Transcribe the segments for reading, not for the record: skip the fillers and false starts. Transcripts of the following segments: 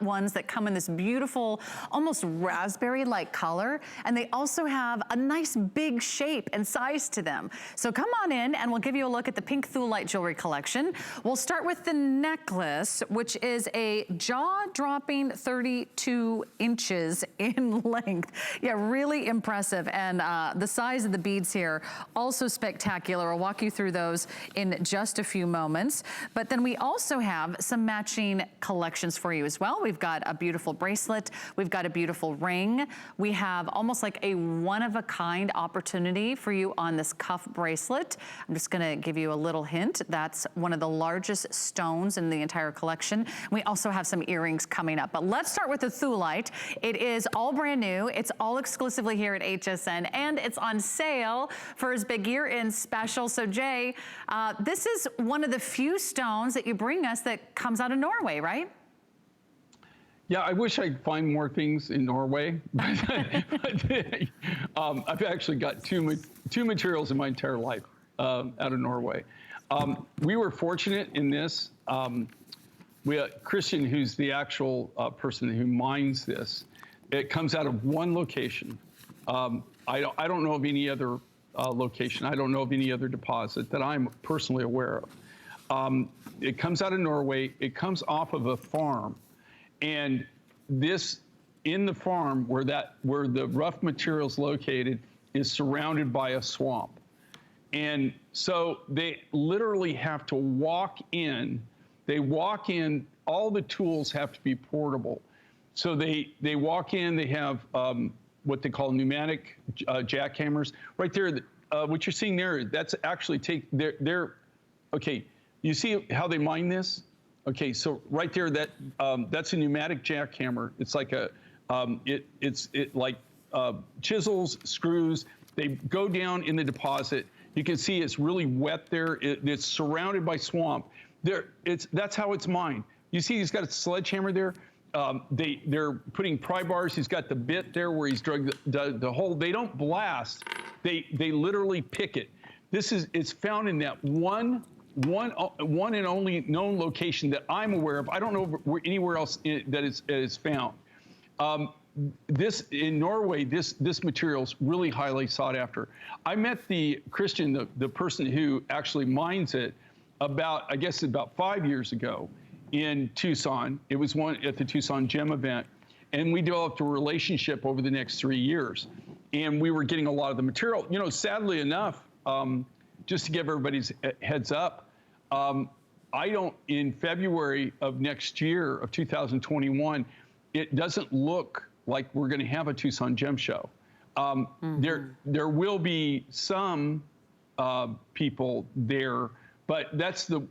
ones that come in this beautiful, almost raspberry-like color, and they also have a nice big shape and size to them. So come on in and we'll give you a look at the pink Thulite jewelry collection. We'll start with the necklace, which is a jaw-dropping 32 inches in length. Yeah, really impressive. And the size of the beads here, also spectacular. I'll walk you through those in just a few moments. But then we also have some matching collections for you as well. We've got a beautiful bracelet. We've got a beautiful ring. We have almost like a one-of-a-kind opportunity for you on this cuff bracelet. I'm just gonna give you a little hint. That's one of the largest stones in the entire collection. We also have some earrings coming up. But let's start with the Thulite. It is all brand new. It's all exclusively here at HSN, and it's on sale for his big year-end special. So Jay, this is one of the few stones that you bring us that comes out of Norway, right? Yeah, I wish I could find more things in Norway, but I've actually got two materials in my entire life out of Norway. We were fortunate in this. We have Christian, who's the actual person who mines this. It comes out of one location. I don't know of any other location. I don't know of any other deposit that I'm personally aware of. It comes out of Norway. It comes off of a farm. And this, in the farm where the rough material is located, is surrounded by a swamp. And so they literally have to walk in. They walk in, all the tools have to be portable. So they walk in, they have what they call pneumatic jackhammers. Right there, what you're seeing there, that's actually okay, you see how they mine this? Okay, so right there, that's a pneumatic jackhammer. It's like chisels, screws. They go down in the deposit. You can see it's really wet there. It's surrounded by swamp. That's how it's mined. You see, he's got a sledgehammer there. They're putting pry bars. He's got the bit there where he's drug the hole. They don't blast. They literally pick it. It's found in that one and only known location that I'm aware of. I don't know anywhere else that is found. This in Norway, this material's really highly sought after. I met Christian, the person who actually mines it, I guess about 5 years ago in Tucson. It was one at the Tucson Gem event, and we developed a relationship over the next 3 years. And we were getting a lot of the material. You know, sadly enough, just to give everybody's heads up, in February of next year, of 2021, it doesn't look like we're gonna have a Tucson Gem Show. There will be some people there, but that's the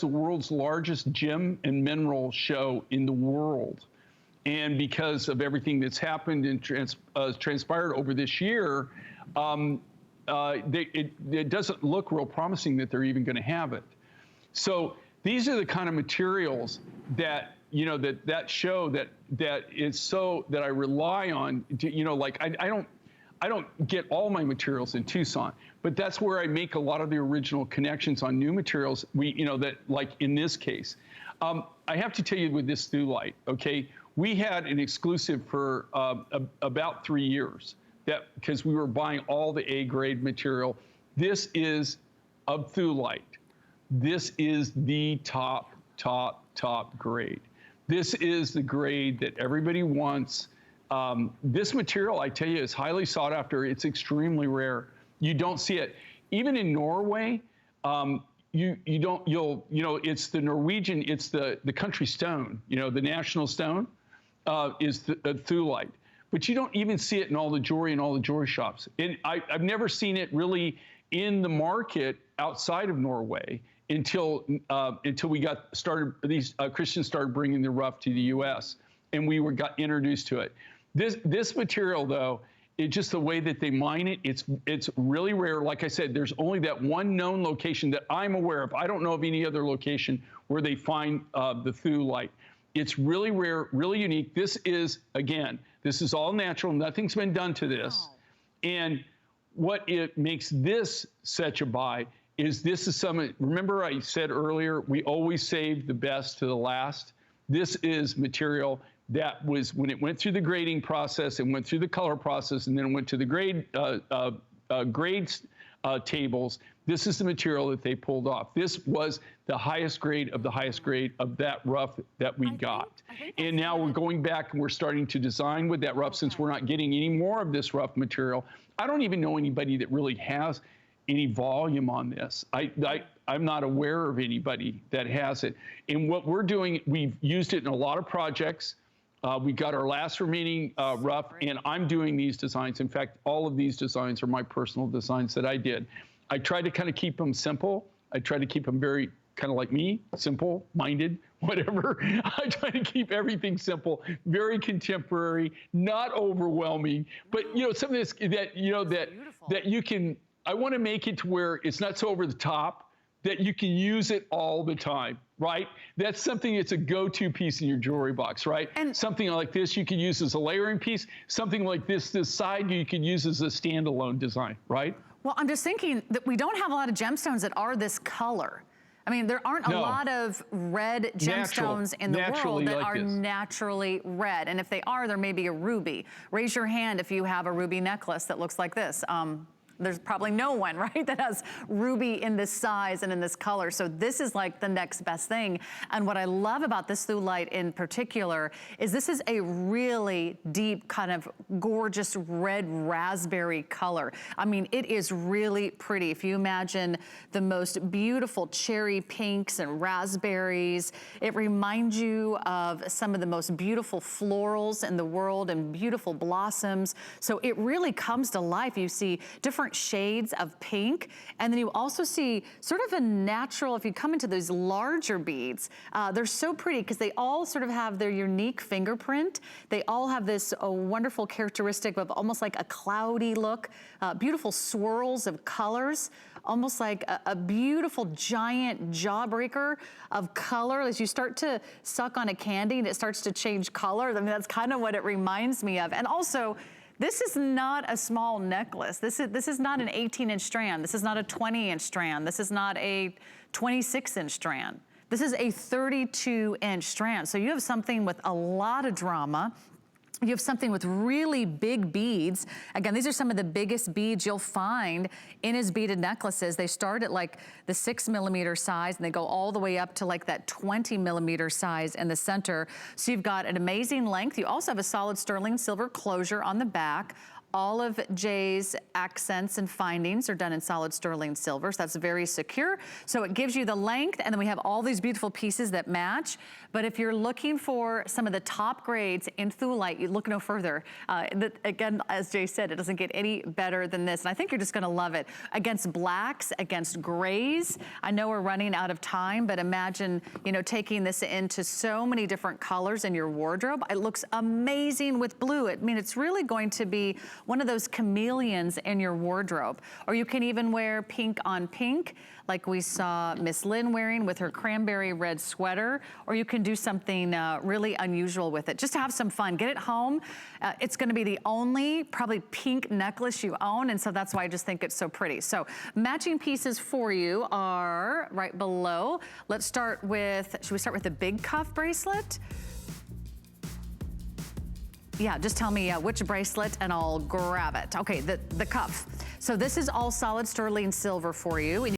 world's largest gem and mineral show in the world. And because of everything that's happened and transpired over this year, it doesn't look real promising that they're even gonna have it. So these are the kind of materials that, you know, that show that I rely on to, you know, like I don't get all my materials in Tucson, but that's where I make a lot of the original connections on new materials. That, like in this case, I have to tell you with this Thulite, okay, we had an exclusive for about 3 years because we were buying all the A-grade material. This is of Thulite. This is the top grade. This is the grade that everybody wants. This material, I tell you, is highly sought after. It's extremely rare. You don't see it. Even in Norway, it's the Norwegian, it's the country stone, you know, the national stone is the Thulite. But you don't even see it in all the jewelry shops. And I've never seen it really in the market outside of Norway until we got started. Christians started bringing the rough to the U.S. and we got introduced to it. This material, though, it's just the way that they mine it. It's really rare. Like I said, there's only that one known location that I'm aware of. I don't know of any other location where they find the Thulite. It's really rare, really unique. This is all natural. Nothing's been done to this. Oh. And what it makes this such a buy is remember I said earlier, we always save the best to the last. This is material that was, when it went through the grading process and went through the color process and then went to the grades tables, this is the material that they pulled off. This was the highest grade of the highest grade of that rough that we got. And now we're going back and we're starting to design with that rough since we're not getting any more of this rough material. I don't even know anybody that really has any volume on this. I'm not aware of anybody that has it. And what we're doing, we've used it in a lot of projects. We got our last remaining rough, and I'm doing these designs. In fact, all of these designs are my personal designs that I did. I tried to kind of keep them simple. I tried to keep them very kind of like me, simple-minded, whatever. I try to keep everything simple, very contemporary, not overwhelming, but something that's, that you can. I want to make it to where it's not so over the top, that you can use it all the time, right? That's something that's a go-to piece in your jewelry box, right? And something like this you can use as a layering piece. Something like this side you can use as a standalone design, right? Well, I'm just thinking that we don't have a lot of gemstones that are this color. I mean, there aren't a lot of red gemstones in the world that are naturally red. And if they are, there may be a ruby. Raise your hand if you have a ruby necklace that looks like this. There's probably no one, right, that has ruby in this size and in this color. So this is like the next best thing. And what I love about this Thulite in particular is this is a really deep kind of gorgeous red raspberry color. I mean, it is really pretty. If you imagine the most beautiful cherry pinks and raspberries, it reminds you of some of the most beautiful florals in the world and beautiful blossoms. So it really comes to life. You see different shades of pink, and then you also see sort of a natural, if you come into those larger beads, they're so pretty because they all sort of have their unique fingerprint. They all have this wonderful characteristic of almost like a cloudy look, beautiful swirls of colors, almost like a beautiful giant jawbreaker of color. As you start to suck on a candy and it starts to change color, I mean, that's kind of what it reminds me of. And also, this is not a small necklace. This is not an 18-inch strand. This is not a 20-inch strand. This is not a 26-inch strand. This is a 32-inch strand. So you have something with a lot of drama. You have something with really big beads. Again, these are some of the biggest beads you'll find in his beaded necklaces. They start at like the 6mm size and they go all the way up to like that 20mm size in the center. So you've got an amazing length. You also have a solid sterling silver closure on the back. All of Jay's accents and findings are done in solid sterling silver, so that's very secure. So it gives you the length, and then we have all these beautiful pieces that match. But if you're looking for some of the top grades in Thulite, you look no further. Again, as Jay said, it doesn't get any better than this, and I think you're just gonna love it. Against blacks, against grays, I know we're running out of time, but imagine, taking this into so many different colors in your wardrobe. It looks amazing with blue. I mean, it's really going to be one of those chameleons in your wardrobe. Or you can even wear pink on pink, like we saw Miss Lynn wearing with her cranberry red sweater, or you can do something really unusual with it. Just to have some fun, get it home. It's gonna be the only probably pink necklace you own, and so that's why I just think it's so pretty. So matching pieces for you are right below. Let's start with, should we start with the big cuff bracelet? Yeah, just tell me which bracelet and I'll grab it. Okay, the cuff. So this is all solid sterling silver for you. And